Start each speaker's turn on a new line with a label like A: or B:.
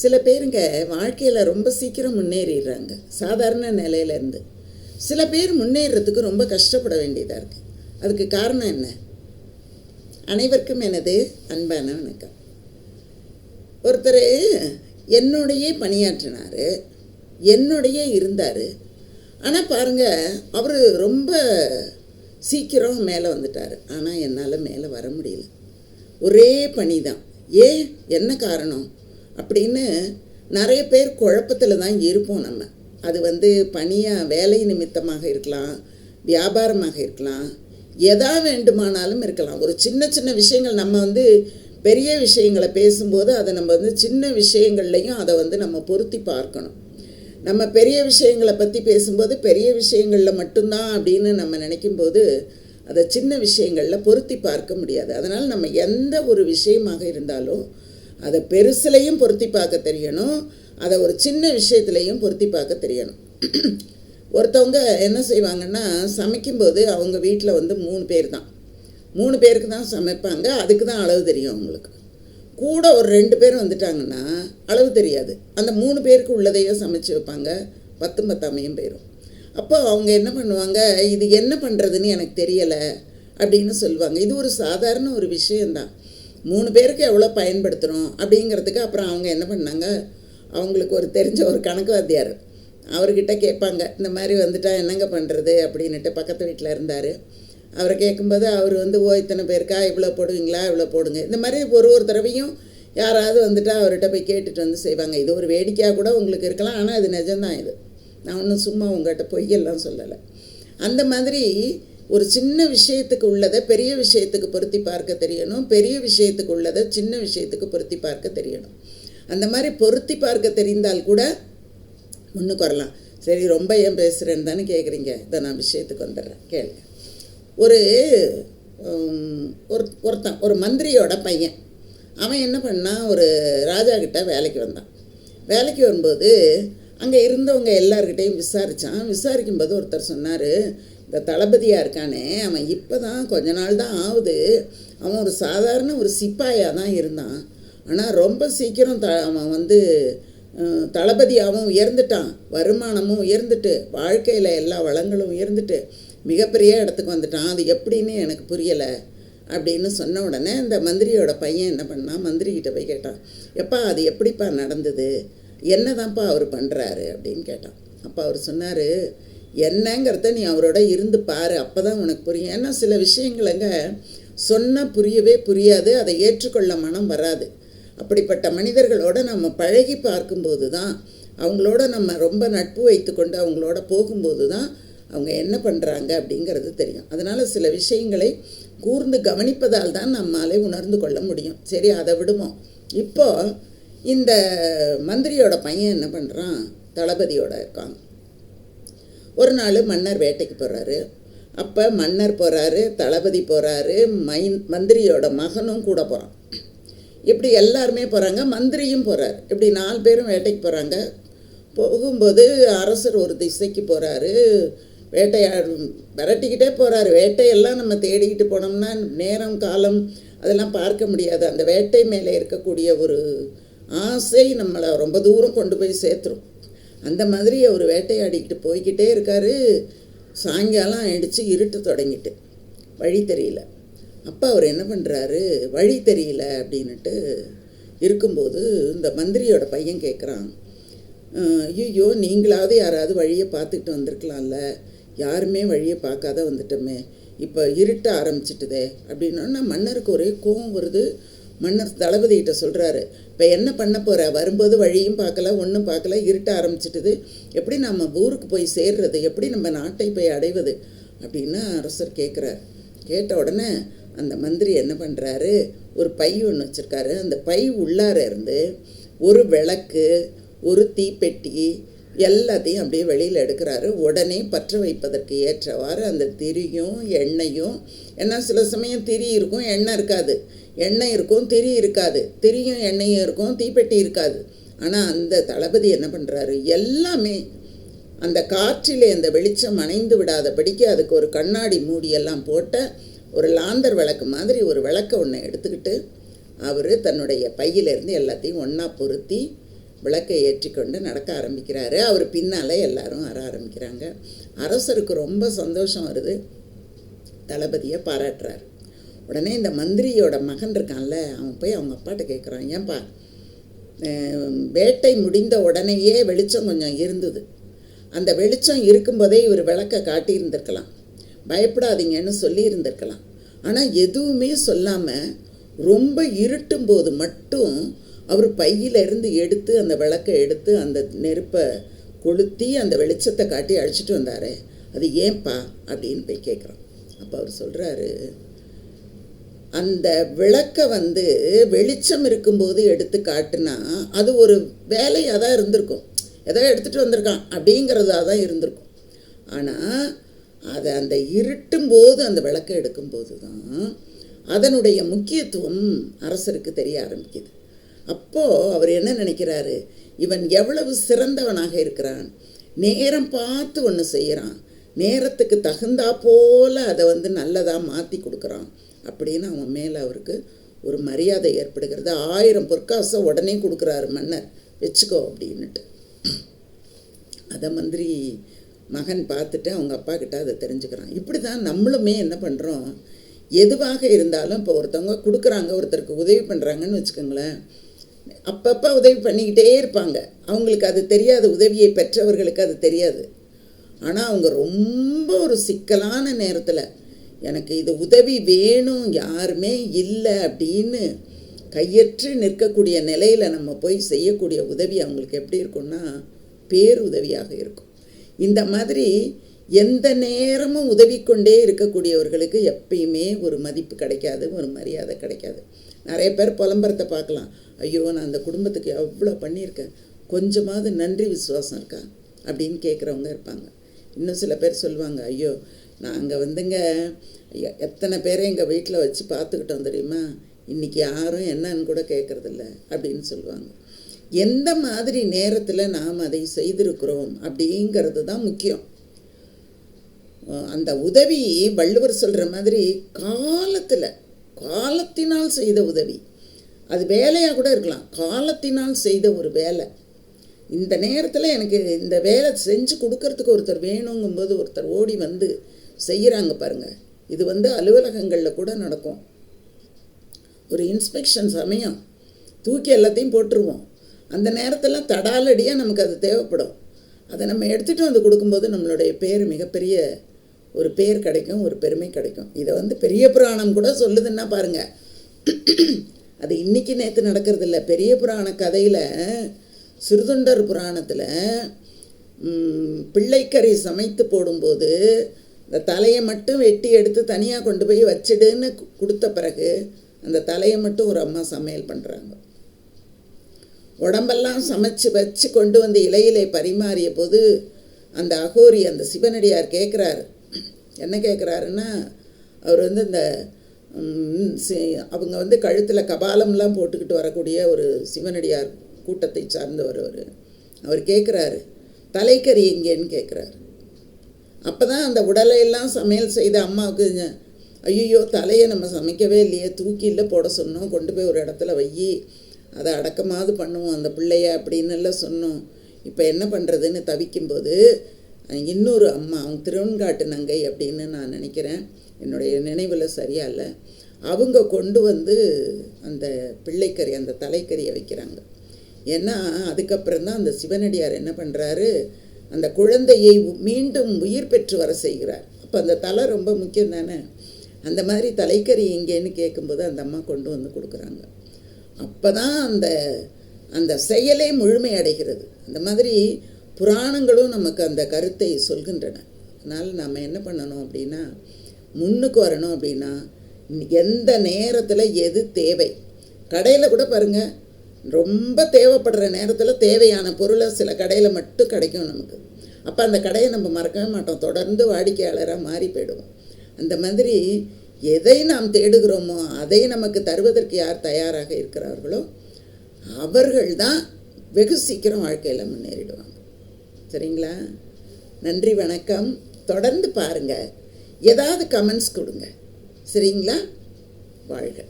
A: சில பேருங்க வாழ்க்கையில் ரொம்ப சீக்கிரம் முன்னேறிடுறாங்க சாதாரண நிலையிலேருந்து. சில பேர் முன்னேறதுக்கு ரொம்ப கஷ்டப்பட வேண்டியதாக இருக்குது. அதுக்கு காரணம் என்ன? அனைவருக்கும் எனது அன்பான வணக்கம். ஒருத்தர் என்னோடையே பணியாற்றினார், என்னோடையே இருந்தார். ஆனால் பாருங்கள், அவர் ரொம்ப சீக்கிரம் மேலே வந்துட்டார். ஆனால் என்னால் மேலே வர முடியல. ஒரே பணி தான். ஏன், என்ன காரணம் அப்படின்னு நிறைய பேர் குழப்பத்தில் தான் இருப்போம். நம்ம அது பணியாக வேலை நிமித்தமாக இருக்கலாம், வியாபாரமாக இருக்கலாம், எதா வேண்டுமானாலும் இருக்கலாம். ஒரு சின்ன சின்ன விஷயங்கள் நம்ம பெரிய விஷயங்களை பேசும்போது அதை நம்ம சின்ன விஷயங்கள்லையும் அதை நம்ம பொருத்தி பார்க்கணும். நம்ம பெரிய விஷயங்களை பற்றி பேசும்போது பெரிய விஷயங்களில் மட்டும்தான் அப்படின்னு நம்ம நினைக்கும்போது அதை சின்ன விஷயங்களில் பொருத்தி பார்க்க முடியாது. அதனால் நம்ம எந்த ஒரு விஷயமாக இருந்தாலும் அதை பெருசுலையும் பொருத்தி பார்க்க தெரியணும், அதை ஒரு சின்ன விஷயத்துலையும் பொருத்தி பார்க்க தெரியணும். ஒருத்தவங்க என்ன செய்வாங்கன்னா, சமைக்கும்போது அவங்க வீட்டில் 3 பேர் தான், 3 பேருக்கு தான் சமைப்பாங்க. அதுக்கு தான் அளவு தெரியும். அவங்களுக்கு கூட ஒரு 2 பேர் வந்துட்டாங்கன்னா அளவு தெரியாது. அந்த 3 பேருக்கு உள்ளதையும் சமைச்சு வைப்பாங்க, 10 பத்தாமையும் போயிடும். அப்போ அவங்க என்ன பண்ணுவாங்க, இது என்ன பண்ணுறதுன்னு எனக்கு தெரியலை அப்படின்னு சொல்லுவாங்க. இது ஒரு சாதாரண ஒரு விஷயந்தான். 3 பேருக்கு எவ்வளோ பயன்படுத்துகிறோம் அப்படிங்கிறதுக்கு. அப்புறம் அவங்க என்ன பண்ணாங்க, அவங்களுக்கு ஒரு தெரிஞ்ச ஒரு கணக்கு வாத்தியார், அவர்கிட்ட கேட்பாங்க, இந்த மாதிரி வந்துட்டா என்னங்க பண்ணுறது அப்படின்ட்டு. பக்கத்து வீட்டில் இருந்தார். அவரை கேட்கும்போது அவர் இத்தனை பேருக்கா, இவ்வளோ போடுவீங்களா, இவ்வளோ போடுங்க, இந்த மாதிரி ஒரு தடவையும் யாராவது அவர்கிட்ட போய் கேட்டுட்டு செய்வாங்க. இது ஒரு வேடிக்கையாக கூட உங்களுக்கு இருக்கலாம், ஆனால் இது நிஜம்தான். இது நான் ஒன்றும் சும்மா உங்கள்கிட்ட பொய்யெல்லாம் சொல்லலை. அந்த மாதிரி ஒரு சின்ன விஷயத்துக்கு உள்ளதை பெரிய விஷயத்துக்கு பொருத்தி பார்க்க தெரியணும், பெரிய விஷயத்துக்கு உள்ளதை சின்ன விஷயத்துக்கு பொருத்தி பார்க்க தெரியணும். அந்த மாதிரி பொருத்தி பார்க்க தெரிந்தால் கூட முன்னுக்கு வரலாம். சரி, ரொம்ப ஏன் பேசுகிறேன்னு தானே கேட்குறீங்க. இதை நான் விஷயத்துக்கு வந்துடுறேன், கேளுங்க. ஒருத்தன் ஒரு மந்திரியோட பையன், அவன் என்ன பண்ணான், ஒரு ராஜா கிட்ட வேலைக்கு வந்தான். வேலைக்கு வரும்போது அங்கே இருந்தவங்க எல்லார்கிட்டையும் விசாரிக்கும்போது ஒருத்தர் சொன்னார், இந்த தளபதியாக இருக்கானே, அவன் இப்போ தான் கொஞ்ச நாள் தான் ஆகுது, அவன் ஒரு சாதாரண ஒரு சிப்பாயாக தான் இருந்தான். ஆனால் ரொம்ப சீக்கிரம் அவன் தளபதியாகவும் உயர்ந்துட்டான், வருமானமும் உயர்ந்துட்டு, வாழ்க்கையில் எல்லா வளங்களும் உயர்ந்துட்டு மிகப்பெரிய இடத்துக்கு வந்துட்டான். அது எப்படின்னு எனக்கு புரியலை அப்படின்னு சொன்ன உடனே இந்த மந்திரியோட பையன் என்ன பண்ணான், மந்திரிக்கிட்ட போய் கேட்டான், எப்பா அது எப்படிப்பா நடந்தது, என்ன தான்ப்பா அவர் பண்ணுறாரு அப்படின்னு கேட்டான். அப்போ அவர் சொன்னார், என்னங்கிறத நீ அவரோட இருந்து பாரு, அப்போ தான் உனக்கு புரியும். ஏன்னா சில விஷயங்களுங்க சொன்னால் புரியவே புரியாது, அதை ஏற்றுக்கொள்ள மனம் வராது. அப்படிப்பட்ட மனிதர்களோட நம்ம பழகி பார்க்கும்போது தான், அவங்களோட நம்ம ரொம்ப நட்பு வைத்து கொண்டு அவங்களோட போகும்போது தான் அவங்க என்ன பண்ணுறாங்க அப்படிங்கிறது தெரியும். அதனால் சில விஷயங்களை கூர்ந்து கவனிப்பதால் தான் நம்மாலே உணர்ந்து கொள்ள முடியும். சரி, அதை விடுவோம். இப்போது இந்த மந்திரியோட பையன் என்ன பண்ணுறான், தளபதியோட இருக்காங்க. ஒரு நாள் மன்னர் வேட்டைக்கு போகிறாரு. அப்போ மன்னர் போகிறாரு, தளபதி போகிறாரு, மந்திரியோட மகனும் கூட போகிறான். இப்படி எல்லாருமே போகிறாங்க, மந்திரியும் போகிறார். இப்படி 4 பேரும் வேட்டைக்கு போகிறாங்க. போகும்போது அரசர் ஒரு திசைக்கு போகிறாரு, விரட்டிக்கிட்டே போகிறாரு. வேட்டையெல்லாம் நம்ம தேடிக்கிட்டு போனோம்னா நேரம் காலம் அதெல்லாம் பார்க்க முடியாது. அந்த வேட்டை மேலே இருக்கக்கூடிய ஒரு ஆசை நம்மளை ரொம்ப தூரம் கொண்டு போய் சேர்த்துரும். அந்த மாதிரி அவர் வேட்டையாடிக்கிட்டு போய்கிட்டே இருக்கார். சாயங்காலம் ஆயிடுச்சு, இருட்டு தொடங்கிட்டு, வழி தெரியல. அப்போ அவர் என்ன பண்ணுறாரு, வழி தெரியல அப்படின்ட்டு இருக்கும்போது இந்த மந்திரியோட பையன் கேட்குறான், ஐயோ நீங்களாவது யாராவது வழியை பார்த்துக்கிட்டு வந்திருக்கலாம்ல, யாருமே வழியை பார்க்காத வந்துட்டோமே, இப்போ இருட்ட ஆரம்பிச்சிட்டுதே அப்படின்னா மன்னருக்கு ஒரே கோவம் வருது. மன்னர் தளபதிகிட்ட சொல்கிறாரு, இப்போ என்ன பண்ண போகிற, வரும்போது வழியும் பார்க்கல, ஒன்றும் பார்க்கல, இருட்ட ஆரம்பிச்சிட்டுது, எப்படி நம்ம ஊருக்கு போய் சேர்றது, எப்படி நம்ம நாட்டை போய் அடைவது அப்படின்னு அரசர் கேட்குறார். கேட்ட உடனே அந்த மந்திரி என்ன பண்ணுறாரு, ஒரு பை ஒன்று வச்சுருக்காரு. அந்த பை உள்ளார இருந்து ஒரு விளக்கு, ஒரு தீப்பெட்டி எல்லாத்தையும் அப்படியே வெளியில் எடுக்கிறாரு. உடனே பற்ற வைப்பதற்கு ஏற்றவாறு அந்த திரியும் எண்ணெயும், ஏன்னா சில சமயம் திரி இருக்கும், எண்ணெய் இருக்காது, எண்ணெய் இருக்கும், திரி இருக்காது, திரியும் எண்ணெயும் இருக்கும், தீப்பெட்டி இருக்காது. ஆனால் அந்த தளபதி என்ன பண்ணுறாரு, எல்லாமே அந்த காற்றிலே அந்த வெளிச்சம் அணைந்து விடாதபடிக்கு அதுக்கு ஒரு கண்ணாடி மூடியெல்லாம் போட்ட ஒரு லாந்தர் விளக்கு மாதிரி ஒரு விளக்கை ஒன்று எடுத்துக்கிட்டு அவர் தன்னுடைய பையிலேருந்து எல்லாத்தையும் ஒன்றா பொருத்தி விளக்கை ஏற்றிக்கொண்டு நடக்க ஆரம்பிக்கிறாரு. அவர் பின்னால் எல்லாரும் வர ஆரம்பிக்கிறாங்க. அரசருக்கு ரொம்ப சந்தோஷம் வருது. தளபதியை பாராட்டுறார். உடனே இந்த மந்திரியோட மகன் இருக்கான்ல, அவன் போய் அவங்க அப்பாட்ட கேட்குறான், ஏன்பா வேட்டை முடிந்த உடனேயே வெளிச்சம் கொஞ்சம் இருந்தது, அந்த வெளிச்சம் இருக்கும்போதே இவர் விளக்கை காட்டியிருந்திருக்கலாம், பயப்படாதீங்கன்னு சொல்லி இருந்திருக்கலாம். ஆனால் எதுவுமே சொல்லாமல் ரொம்ப இருட்டும் போது மட்டும் அவர் பையிலிருந்து எடுத்து அந்த விளக்கை எடுத்து அந்த நெருப்பை கொளுத்தி அந்த வெளிச்சத்தை காட்டி அழைச்சிட்டு வந்தார், அது ஏன்பா அப்படின்னு போய் கேட்குறான். அப்போ அவர் சொல்கிறாரு, அந்த விளக்கை வெளிச்சம் இருக்கும்போது எடுத்து காட்டுனா அது ஒரு வேலையாக தான் இருந்திருக்கும், ஏதோ எடுத்துகிட்டு வந்திருக்கான் அப்படிங்கிறதாக தான் இருந்திருக்கும். ஆனால் அதை அந்த இருட்டும் போது அந்த விளக்கை எடுக்கும்போது தான் அதனுடைய முக்கியத்துவம் அரசருக்கு தெரிய ஆரம்பிக்குது. அப்போது அவர் என்ன நினைக்கிறாரு, இவன் எவ்வளவு சிறந்தவனாக இருக்கிறான், நேரம் பார்த்து ஒன்று செய்கிறான், நேரத்துக்கு தகுந்தா போல் அதை நல்லதாக மாற்றி கொடுக்குறான் அப்படின்னு அவன் மேலே அவருக்கு ஒரு மரியாதை ஏற்படுகிறது. 1000 பொற்காசை உடனே கொடுக்குறாரு மன்னர், வச்சுக்கோ அப்படின்னுட்டு. அதை மந்திரி மகன் பார்த்துட்டு அவங்க அப்பா கிட்ட அதை தெரிஞ்சுக்கிறான். இப்படி தான் நம்மளுமே என்ன பண்ணுறோம், எதுவாக இருந்தாலும் இப்போ ஒருத்தவங்க கொடுக்குறாங்க, ஒருத்தருக்கு உதவி பண்ணுறாங்கன்னு வச்சுக்கோங்களேன், அப்பப்போ உதவி பண்ணிக்கிட்டே இருப்பாங்க. அவங்களுக்கு அது தெரியாது, உதவியை பெற்றவர்களுக்கு அது தெரியாது. ஆனால் அவங்க ரொம்ப ஒரு சிக்கலான நேரத்தில் எனக்கு இது உதவி வேணும், யாருமே இல்லை அப்படின்னு கையற்று நிற்கக்கூடிய நிலையில் நம்ம போய் செய்யக்கூடிய உதவி அவங்களுக்கு எப்படி இருக்கும்னா பேருதவியாக இருக்கும். இந்த மாதிரி எந்த நேரமும் உதவி கொண்டே இருக்கக்கூடியவர்களுக்கு எப்பயுமே ஒரு மதிப்பு கிடைக்காது, ஒரு மரியாதை கிடைக்காது. நிறைய பேர் புலம்பரத்தை பார்க்கலாம், ஐயோ நான் அந்த குடும்பத்துக்கு எவ்வளோ பண்ணியிருக்கேன், கொஞ்சமாவது நன்றி விசுவாசம் இருக்கா அப்படின்னு கேட்குறவங்க இருப்பாங்க. இன்னும் சில பேர் சொல்லுவாங்க, ஐயோ நாங்கள் எத்தனை பேரை எங்கள் வீட்டில் வச்சு பார்த்துக்கிட்டோம் தெரியுமா, இன்றைக்கி யாரும் என்னன்னு கூட கேட்குறதில்ல அப்படின்னு சொல்லுவாங்க. எந்த மாதிரி நேரத்தில் நாம் அதை செய்திருக்கிறோம் அப்படிங்கிறது தான் முக்கியம். அந்த உதவி வள்ளுவர் சொல்கிற மாதிரி காலத்தினால் செய்த உதவி, அது வேலையாக கூட இருக்கலாம், காலத்தினால் செய்த ஒரு வேலை. இந்த நேரத்தில் எனக்கு இந்த வேலை செஞ்சு கொடுக்கறதுக்கு ஒருத்தர் வேணுங்கும்போது ஒருத்தர் ஓடி செய்கிறாங்க பாருங்கள். இது அலுவலகங்களில் கூட நடக்கும். ஒரு இன்ஸ்பெக்ஷன் சமயம் தூக்கி எல்லாத்தையும் போட்டுருவோம், அந்த நேரத்தில் தடாலடியாக நமக்கு அது தேவைப்படும். அதை நம்ம எடுத்துகிட்டு கொடுக்கும்போது நம்மளுடைய பேர் மிகப்பெரிய ஒரு பேர் கிடைக்கும், ஒரு பெருமை கிடைக்கும். இதை பெரிய புராணம் கூட சொல்லுதுன்னா பாருங்கள். அது இன்றைக்கி நேற்று நடக்கிறது இல்லை. பெரிய புராண கதையில் சிறுதொண்டர் புராணத்தில் பிள்ளைக்கறி சமைத்து போடும்போது இந்த தலையை மட்டும் வெட்டி எடுத்து தனியாக கொண்டு போய் வச்சிடுன்னு கொடுத்த பிறகு அந்த தலையை மட்டும் ஒரு அம்மா சமையல் பண்ணுறாங்க. உடம்பெல்லாம் சமைச்சு வச்சு கொண்டு இலையிலே பரிமாறிய போது அந்த அகோரி, அந்த சிவனடியார் கேட்குறாரு. என்ன கேட்குறாருன்னா, அவர் இந்த அவங்க கழுத்தில் கபாலம்லாம் போட்டுக்கிட்டு வரக்கூடிய ஒரு சிவனடியார் கூட்டத்தை சார்ந்தவர். அவர் கேட்குறாரு, தலைக்கறி எங்கேன்னு கேட்குறாரு. அப்போ தான் அந்த உடலையெல்லாம் சமையல் செய்த அம்மாவுக்கு, ஐயோ தலையை நம்ம சமைக்கவே இல்லையே, தூக்கியில் போட சொன்னோம், கொண்டு போய் ஒரு இடத்துல வையி, அதை அடக்கமாவது பண்ணுவோம் அந்த பிள்ளைய அப்படின்னு எல்லாம் சொன்னோம், இப்போ என்ன பண்ணுறதுன்னு தவிக்கும்போது இன்னொரு அம்மா, அவங்க திருவன்காட்டு நங்கை அப்படின்னு நான் நினைக்கிறேன், என்னுடைய நினைவில் சரியா இல்லை, அவங்க கொண்டு அந்த பிள்ளைக்கறி, அந்த தலைக்கறியை வைக்கிறாங்க. ஏன்னா அதுக்கப்புறம் தான் அந்த சிவனடியார் என்ன பண்ணுறாரு, அந்த குழந்தையை மீண்டும் உயிர் பெற்று வர செய்கிறார். அப்போ அந்த தலை ரொம்ப முக்கியம் தானே. அந்த மாதிரி தலைக்கறி எங்கேன்னு கேட்கும்போது அந்த அம்மா கொண்டு கொடுக்குறாங்க. அப்போ தான் அந்த செயலே முழுமை அடைகிறது. அந்த மாதிரி புராணங்களும் நமக்கு அந்த கருத்தை சொல்கின்றன. அதனால் நம்ம என்ன பண்ணணும் அப்படின்னா, முன்னுக்கு வரணும் அப்படின்னா, எந்த நேரத்தில் எது தேவை. கடையில் கூட பாருங்கள், ரொம்ப தேவைப்படுற நேரத்தில் தேவையான பொருளை சில கடையில் மட்டும் கிடைக்கும் நமக்கு. அப்போ அந்த கடையை நம்ம மறக்கவே மாட்டோம், தொடர்ந்து வாடிக்கையாளராக மாறி போயிடுவோம். அந்த மாதிரி எதை நாம் தேடுகிறோமோ அதை நமக்கு தருவதற்கு யார் தயாராக இருக்கிறார்களோ அவர்கள்தான் வெகு சீக்கிரம் வாழ்க்கையில் முன்னேறிடுவாங்க. சரிங்களா? நன்றி, வணக்கம். தொடர்ந்து பாருங்கள், ஏதாவது கமெண்ட்ஸ் கொடுங்க. சரிங்களா? வாழ்க.